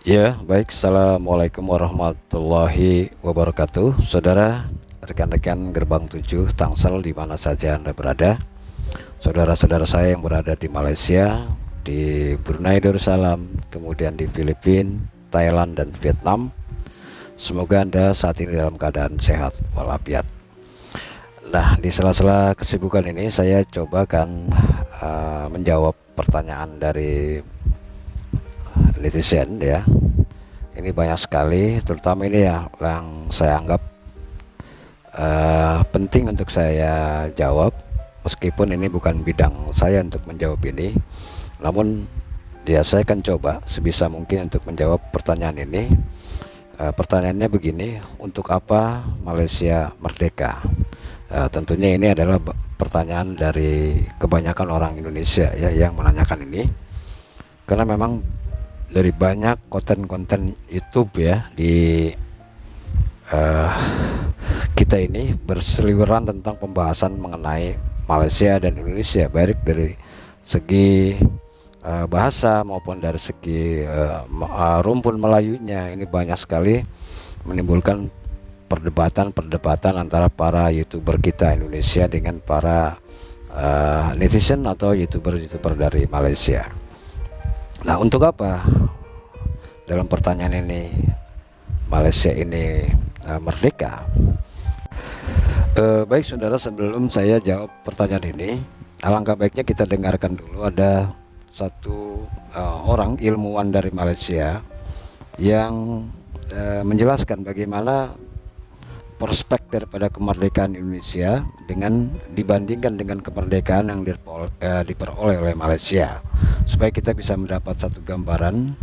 Ya, baik. Assalamualaikum warahmatullahi wabarakatuh. Saudara, rekan-rekan Gerbang 7 Tangsel di mana saja Anda berada. Saudara-saudara saya yang berada di Malaysia, di Brunei Darussalam, kemudian di Filipina, Thailand, dan Vietnam. Semoga Anda saat ini dalam keadaan sehat walafiat. Nah, di sela-sela kesibukan ini saya coba menjawab pertanyaan dari netizen ya. Ini banyak sekali, terutama ini ya yang saya anggap penting untuk saya jawab, meskipun ini bukan bidang saya untuk menjawab ini. Namun ya saya akan coba sebisa mungkin untuk menjawab pertanyaan ini. Pertanyaannya begini, untuk apa Malaysia merdeka? Tentunya ini adalah pertanyaan dari kebanyakan orang Indonesia ya yang menanyakan ini, karena memang dari banyak konten-konten YouTube ya di kita ini berseliweran tentang pembahasan mengenai Malaysia dan Indonesia, baik dari segi bahasa maupun dari segi rumpun Melayunya. Ini banyak sekali menimbulkan perdebatan antara para YouTuber kita Indonesia dengan para netizen atau YouTuber dari Malaysia. Nah, untuk apa dalam pertanyaan ini Malaysia ini merdeka? Baik saudara, sebelum saya jawab pertanyaan ini, alangkah baiknya kita dengarkan dulu ada satu orang ilmuwan dari Malaysia yang menjelaskan bagaimana prospek daripada kemerdekaan Indonesia dibandingkan dengan kemerdekaan yang diperoleh oleh Malaysia, supaya kita bisa mendapat satu gambaran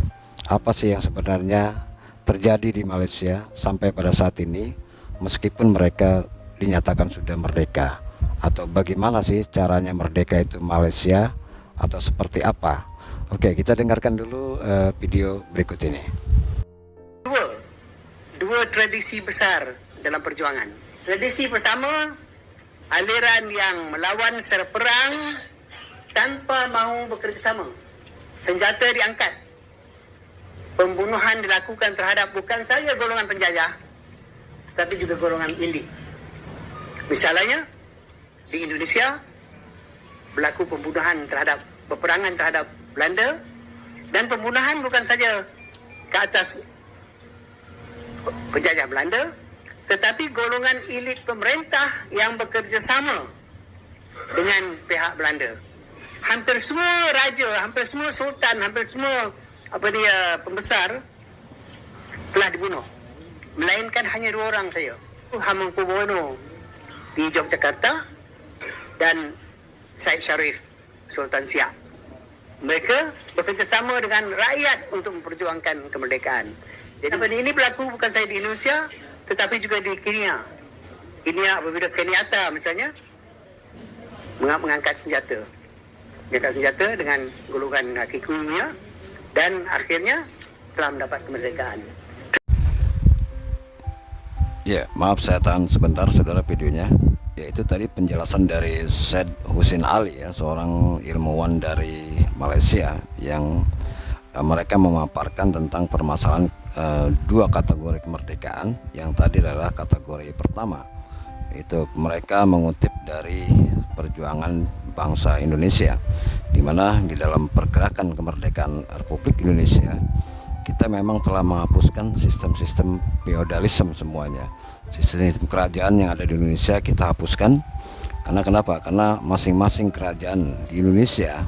apa sih yang sebenarnya terjadi di Malaysia sampai pada saat ini, meskipun mereka dinyatakan sudah merdeka, atau bagaimana sih caranya merdeka itu Malaysia, atau seperti apa. Oke, kita dengarkan dulu video berikut ini. Dua tradisi besar dalam perjuangan. Tradisi pertama, aliran yang melawan secara perang tanpa mahu bekerjasama. Senjata diangkat. Pembunuhan dilakukan terhadap bukan saja golongan penjajah, tapi juga golongan elit. Misalnya, di Indonesia berlaku peperangan terhadap Belanda, dan pembunuhan bukan saja ke atas penjajah Belanda, tetapi golongan elit pemerintah yang bekerja sama dengan pihak Belanda. Hampir semua raja, hampir semua sultan, hampir semua pembesar telah dibunuh, melainkan hanya dua orang saja, Hamengkubuwono di Yogyakarta dan Said Sharif Sultan Siak. Mereka bekerjasama dengan rakyat untuk memperjuangkan kemerdekaan. Jadi ini berlaku bukan saja di Indonesia, tetapi juga di Kenya. Kenya apabila Kenyatta misalnya mengangkat senjata dengan golongan Kikuyunya, dan akhirnya telah mendapat kemerdekaan. Ya, maaf saya tahan sebentar saudara videonya. Yaitu tadi penjelasan dari Syed Husin Ali ya, seorang ilmuwan dari Malaysia yang mereka memaparkan tentang permasalahan dua kategori kemerdekaan. Yang tadi adalah kategori pertama, itu mereka mengutip dari perjuangan bangsa Indonesia, di mana di dalam pergerakan kemerdekaan Republik Indonesia kita memang telah menghapuskan sistem-sistem feodalisme semuanya. Sistem kerajaan yang ada di Indonesia kita hapuskan. Karena kenapa? Karena masing-masing kerajaan di Indonesia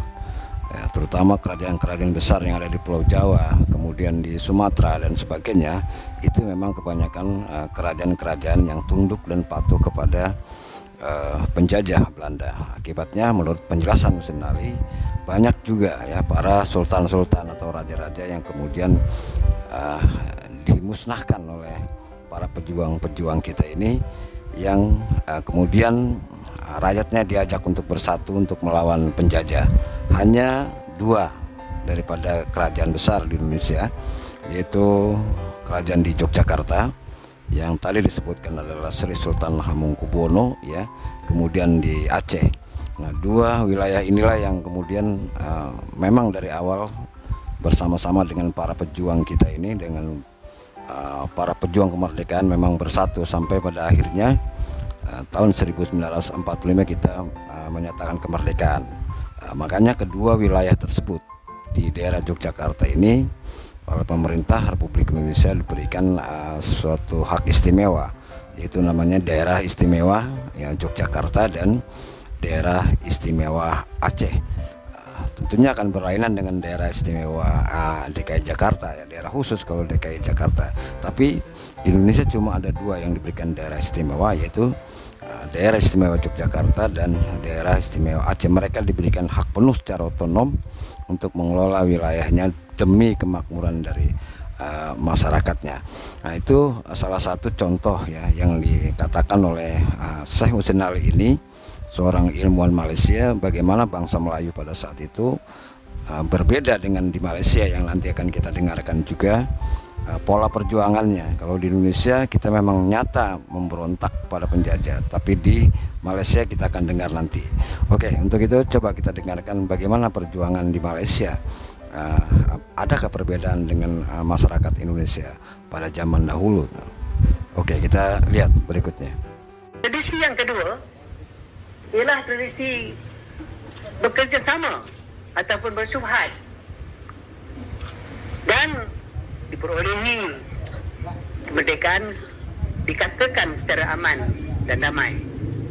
ya, terutama kerajaan-kerajaan besar yang ada di Pulau Jawa, kemudian di Sumatera dan sebagainya, itu memang kebanyakan kerajaan-kerajaan yang tunduk dan patuh kepada penjajah Belanda. Akibatnya menurut penjelasan Husin Ali, banyak juga ya para sultan-sultan atau raja-raja yang kemudian dimusnahkan oleh para pejuang-pejuang kita ini, yang kemudian rakyatnya diajak untuk bersatu untuk melawan penjajah. Hanya dua daripada kerajaan besar di Indonesia, yaitu kerajaan di Yogyakarta yang tadi disebutkan adalah Sri Sultan Hamengkubuwono ya, kemudian di Aceh. Nah, dua wilayah inilah yang kemudian memang dari awal bersama-sama dengan para pejuang kita ini, dengan para pejuang kemerdekaan memang bersatu sampai pada akhirnya tahun 1945 kita menyatakan kemerdekaan. Makanya kedua wilayah tersebut di daerah Yogyakarta ini oleh pemerintah Republik Indonesia diberikan suatu hak istimewa, yaitu namanya daerah istimewa yang Yogyakarta dan daerah istimewa Aceh. Tentunya akan berlainan dengan daerah istimewa DKI Jakarta, ya, daerah khusus kalau DKI Jakarta. Tapi di Indonesia cuma ada dua yang diberikan daerah istimewa, yaitu daerah istimewa Yogyakarta dan daerah istimewa Aceh. Mereka diberikan hak penuh secara otonom untuk mengelola wilayahnya demi kemakmuran dari masyarakatnya. Nah, itu salah satu contoh ya yang dikatakan oleh Syekh Husin Ali ini, seorang ilmuwan Malaysia, bagaimana bangsa Melayu pada saat itu berbeda dengan di Malaysia yang nanti akan kita dengarkan juga pola perjuangannya. Kalau di Indonesia kita memang nyata memberontak pada penjajah, tapi di Malaysia kita akan dengar nanti. Oke, untuk itu coba kita dengarkan bagaimana perjuangan di Malaysia. Adakah perbedaan dengan masyarakat Indonesia pada zaman dahulu? Oke, kita lihat berikutnya. Tradisi yang kedua ialah tradisi bekerja sama ataupun bersyubhat dan diperolehi kemerdekaan dikatakan secara aman dan damai.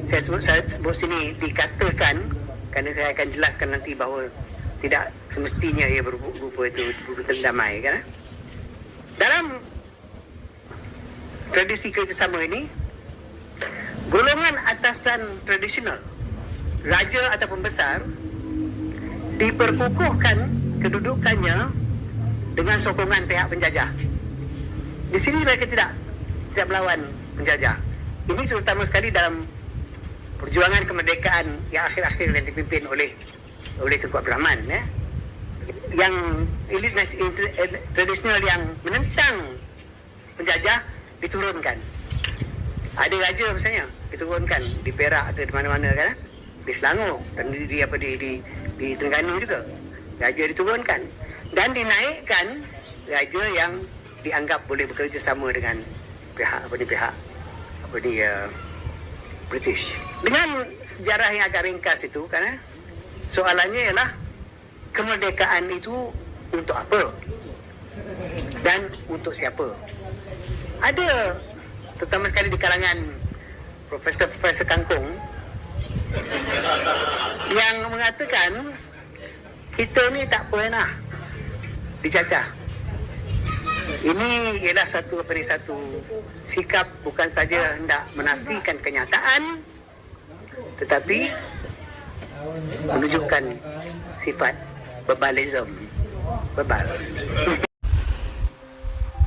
Saya sebut sini dikatakan kerana saya akan jelaskan nanti bahawa tidak semestinya ia berupa itu betul damai, kan? Dalam tradisi kerjasama ini, golongan atasan tradisional, raja ataupun besar, diperkukuhkan kedudukannya dengan sokongan pihak penjajah. Di sini mereka tidak melawan penjajah. Ini terutama sekali dalam perjuangan kemerdekaan yang akhir-akhir yang dipimpin oleh Tengku Abdul Rahman, ya. Yang elit tradisional yang menentang penjajah diturunkan. Ada raja misalnya diturunkan di Perak atau di mana-mana, kan, di Selangor dan di Terengganu juga raja diturunkan dan dinaikkan raja yang dianggap boleh bekerja sama dengan pihak British. Dengan sejarah yang agak ringkas itu, kan, soalannya ialah kemerdekaan itu untuk apa dan untuk siapa? Ada terutama sekali di kalangan Profesor Kangkung yang mengatakan kita ni tak pernah dijajah. Ini ialah satu sikap bukan saja hendak menafikan kenyataan, tetapi menunjukkan sifat bebalism. Bebal.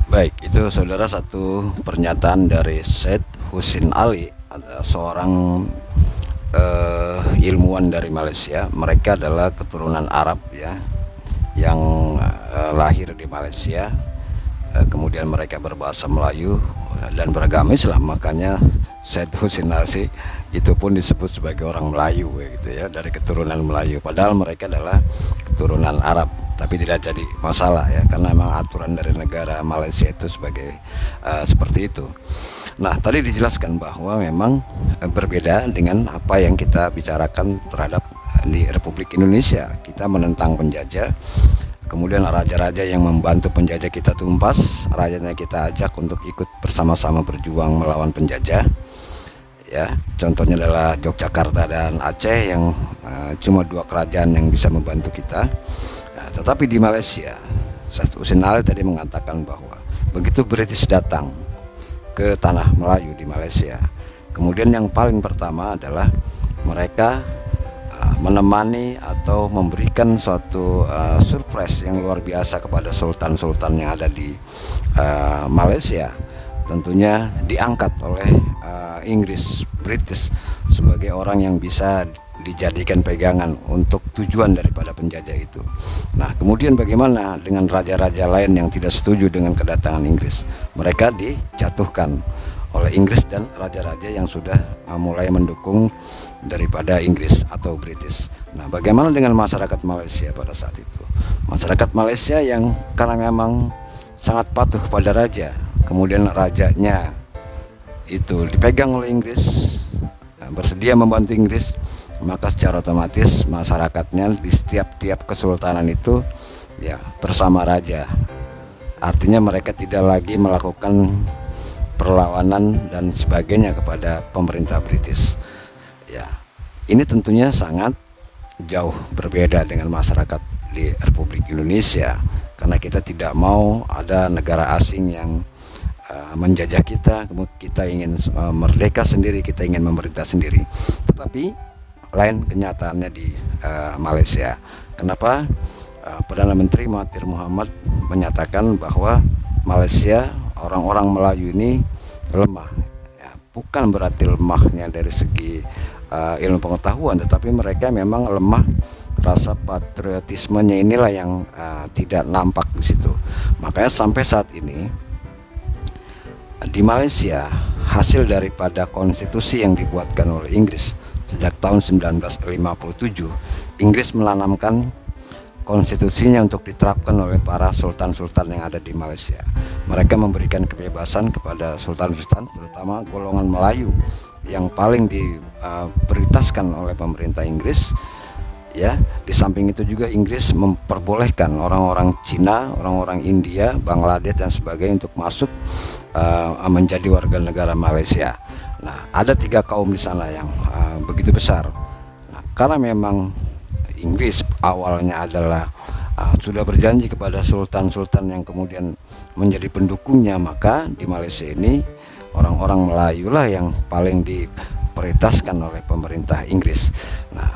Baik, itu saudara satu pernyataan dari Syed Husin Ali, seorang ilmuwan dari Malaysia. Mereka adalah keturunan Arab, ya, yang lahir di Malaysia. Kemudian mereka berbahasa Melayu dan beragama Islam. Makanya Syed Husin Ali itu pun disebut sebagai orang Melayu, gitu ya, dari keturunan Melayu. Padahal mereka adalah keturunan Arab, tapi tidak jadi masalah, ya, karena memang aturan dari negara Malaysia itu sebagai seperti itu. Nah, tadi dijelaskan bahwa memang berbeda dengan apa yang kita bicarakan terhadap di Republik Indonesia. Kita menentang penjajah, kemudian raja-raja yang membantu penjajah kita tumpas, rajanya kita ajak untuk ikut bersama-sama berjuang melawan penjajah. Ya, contohnya adalah Yogyakarta dan Aceh yang cuma dua kerajaan yang bisa membantu kita. Nah, tetapi di Malaysia, Syed Husin Ali tadi mengatakan bahwa begitu British datang ke tanah Melayu di Malaysia, kemudian yang paling pertama adalah mereka menemani atau memberikan suatu surprise yang luar biasa kepada sultan-sultan yang ada di Malaysia. Tentunya diangkat oleh Inggris, British sebagai orang yang bisa dijadikan pegangan untuk tujuan daripada penjajah itu. Nah, kemudian bagaimana dengan raja-raja lain yang tidak setuju dengan kedatangan Inggris? Mereka dijatuhkan oleh Inggris dan raja-raja yang sudah mulai mendukung daripada Inggris atau British. Nah, bagaimana dengan masyarakat Malaysia pada saat itu? Masyarakat Malaysia yang karena memang sangat patuh pada raja, kemudian rajanya itu dipegang oleh Inggris, bersedia membantu Inggris, maka secara otomatis masyarakatnya di setiap kesultanan itu ya bersama raja. Artinya mereka tidak lagi melakukan perlawanan dan sebagainya kepada pemerintah British. Ya, ini tentunya sangat jauh berbeda dengan masyarakat di Republik Indonesia, karena kita tidak mau ada negara asing yang menjajah kita. Kita ingin merdeka sendiri, kita ingin memerintah sendiri. Tetapi lain kenyataannya di Malaysia. Kenapa? Perdana Menteri Mahathir Mohamad menyatakan bahwa Malaysia, orang-orang Melayu ini lemah. Ya, bukan berarti lemahnya dari segi ilmu pengetahuan, tetapi mereka memang lemah. Rasa patriotismenya inilah yang tidak nampak di situ. Makanya sampai saat ini di Malaysia, hasil daripada konstitusi yang dibuatkan oleh Inggris sejak tahun 1957, Inggris menanamkan konstitusinya untuk diterapkan oleh para sultan-sultan yang ada di Malaysia. Mereka memberikan kebebasan kepada sultan-sultan, terutama golongan Melayu yang paling diprioritaskan oleh pemerintah Inggris. Ya, di samping itu juga Inggris memperbolehkan orang-orang Cina, orang-orang India, Bangladesh dan sebagainya untuk masuk menjadi warga negara Malaysia. Nah, ada 3 kaum di sana yang begitu besar. Nah, karena memang Inggris awalnya adalah sudah berjanji kepada sultan-sultan yang kemudian menjadi pendukungnya, maka di Malaysia ini orang-orang Melayu lah yang paling diprioritaskan oleh pemerintah Inggris. Nah,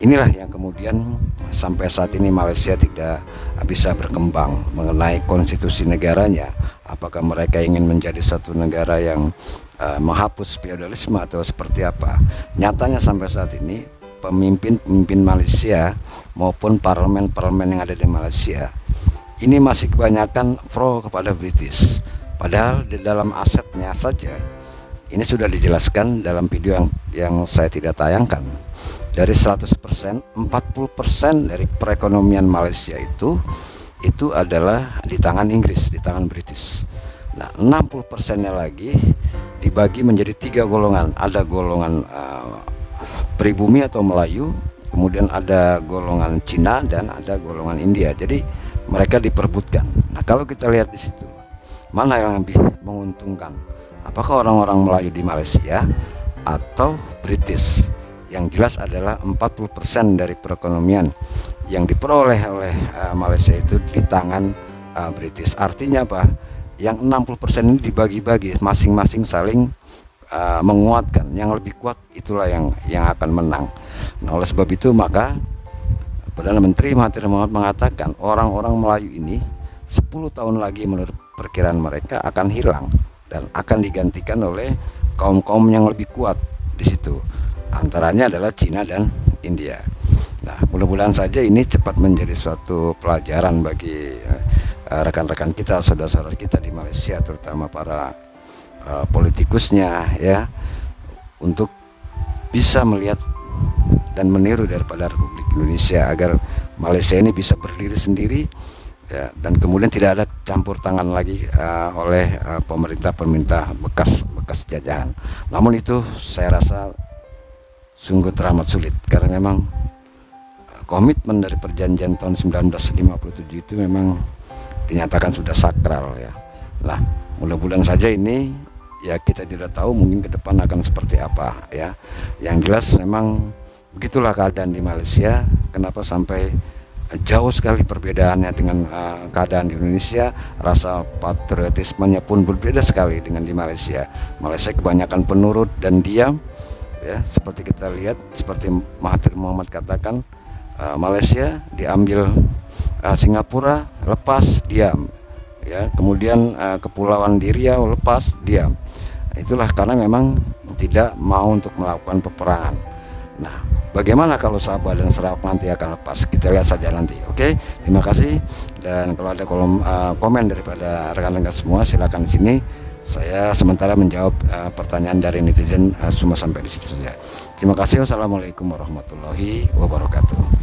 inilah yang kemudian sampai saat ini Malaysia tidak bisa berkembang mengenai konstitusi negaranya. Apakah mereka ingin menjadi suatu negara yang menghapus feodalisme atau seperti apa? Nyatanya sampai saat ini pemimpin Malaysia maupun parlemen yang ada di Malaysia ini masih kebanyakan pro kepada British. Padahal di dalam asetnya saja ini sudah dijelaskan dalam video yang saya tidak tayangkan. Dari 100%, 40% dari perekonomian Malaysia itu adalah di tangan Inggris, di tangan British. Nah, 60%-nya lagi dibagi menjadi 3 golongan. Ada golongan pribumi atau Melayu, kemudian ada golongan Cina dan ada golongan India. Jadi mereka diperebutkan. Nah, kalau kita lihat di situ, mana yang lebih menguntungkan? Apakah orang-orang Melayu di Malaysia atau British? Yang jelas adalah 40% dari perekonomian yang diperoleh oleh Malaysia itu di tangan British. Artinya apa? Yang 60% ini dibagi-bagi, masing-masing saling menguatkan. Yang lebih kuat itulah yang akan menang. Nah, oleh sebab itu maka Perdana Menteri Mahathir Mohamad mengatakan orang-orang Melayu ini 10 tahun lagi menurut perkiraan mereka akan hilang dan akan digantikan oleh kaum-kaum yang lebih kuat di situ. Antaranya adalah Cina dan India. Nah, mudah-mudahan saja ini cepat menjadi suatu pelajaran bagi rekan-rekan kita, saudara-saudara kita di Malaysia, terutama para politikusnya, ya, untuk bisa melihat dan meniru daripada Republik Indonesia agar Malaysia ini bisa berdiri sendiri, ya, dan kemudian tidak ada campur tangan lagi oleh pemerintah bekas jajahan. Namun itu saya rasa sungguh teramat sulit karena memang komitmen dari perjanjian tahun 1957 itu memang dinyatakan sudah sakral, ya. Nah, mudah-mudahan saja ini, ya, kita tidak tahu mungkin ke depan akan seperti apa, ya. Yang jelas memang begitulah keadaan di Malaysia. Kenapa sampai jauh sekali perbedaannya dengan keadaan di Indonesia. Rasa patriotismenya pun berbeda sekali dengan di Malaysia. Malaysia kebanyakan penurut dan diam, ya, seperti kita lihat, seperti Mahathir Mohamad katakan, Malaysia diambil Singapura, lepas diam, ya. Kemudian Kepulauan di Riau lepas diam. Itulah karena memang tidak mau untuk melakukan peperangan. Nah, bagaimana kalau Sabah dan Sarawak nanti akan lepas? Kita lihat saja nanti. Oke, terima kasih. Dan kalau ada kolom komen daripada rekan-rekan semua, silakan di sini Saya sementara menjawab pertanyaan dari netizen cuma sampai di situ saja. Terima kasih. Wassalamualaikum warahmatullahi wabarakatuh.